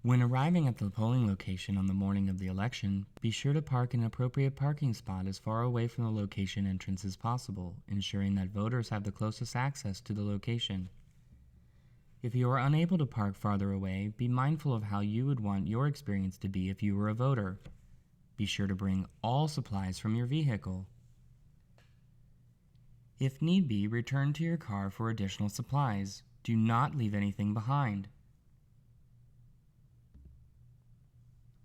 When arriving at the polling location on the morning of the election, be sure to park in an appropriate parking spot as far away from the location entrance as possible, ensuring that voters have the closest access to the location. If you are unable to park farther away, be mindful of how you would want your experience to be if you were a voter. Be sure to bring all supplies from your vehicle. If need be, return to your car for additional supplies. Do not leave anything behind.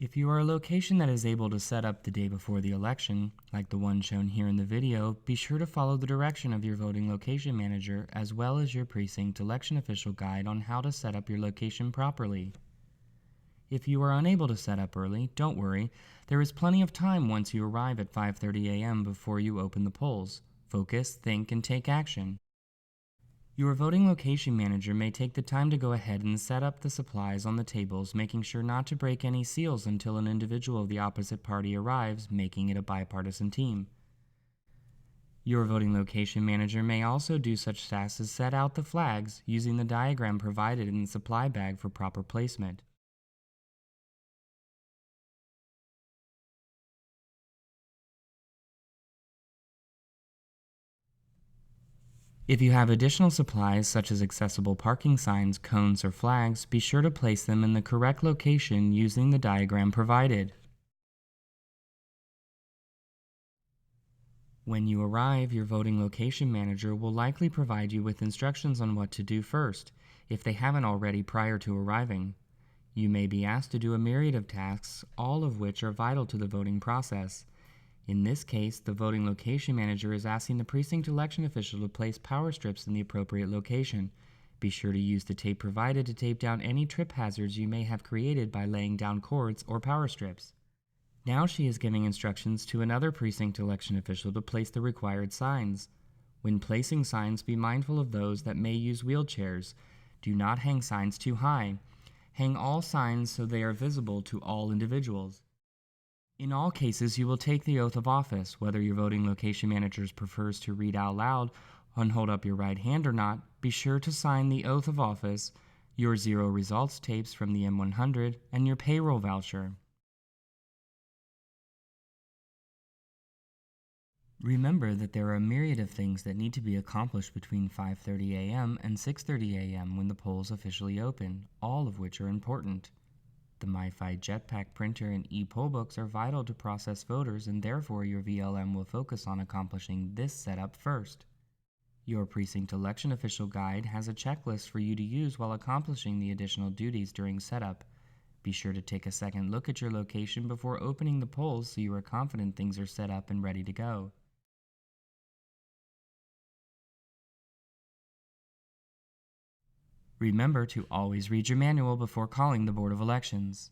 If you are a location that is able to set up the day before the election, like the one shown here in the video, be sure to follow the direction of your voting location manager as well as your precinct election official guide on how to set up your location properly. If you are unable to set up early, don't worry. There is plenty of time once you arrive at 5:30 a.m. before you open the polls. Focus, think, and take action. Your voting location manager may take the time to go ahead and set up the supplies on the tables, making sure not to break any seals until an individual of the opposite party arrives, making it a bipartisan team. Your voting location manager may also do such tasks as set out the flags, using the diagram provided in the supply bag for proper placement. If you have additional supplies such as accessible parking signs, cones, or flags, be sure to place them in the correct location using the diagram provided. When you arrive, your voting location manager will likely provide you with instructions on what to do first, if they haven't already prior to arriving. You may be asked to do a myriad of tasks, all of which are vital to the voting process. In this case, the voting location manager is asking the precinct election official to place power strips in the appropriate location. Be sure to use the tape provided to tape down any trip hazards you may have created by laying down cords or power strips. Now she is giving instructions to another precinct election official to place the required signs. When placing signs, be mindful of those that may use wheelchairs. Do not hang signs too high. Hang all signs so they are visible to all individuals. In all cases, you will take the oath of office, whether your voting location manager prefers to read out loud and hold up your right hand or not. Be sure to sign the oath of office, your zero results tapes from the M100, and your payroll voucher. Remember that there are a myriad of things that need to be accomplished between 5:30 a.m. and 6:30 a.m. when the polls officially open, all of which are important. The MiFi Jetpack printer and e-poll books are vital to process voters, and therefore your VLM will focus on accomplishing this setup first. Your precinct election official guide has a checklist for you to use while accomplishing the additional duties during setup. Be sure to take a second look at your location before opening the polls so you are confident things are set up and ready to go. Remember to always read your manual before calling the Board of Elections.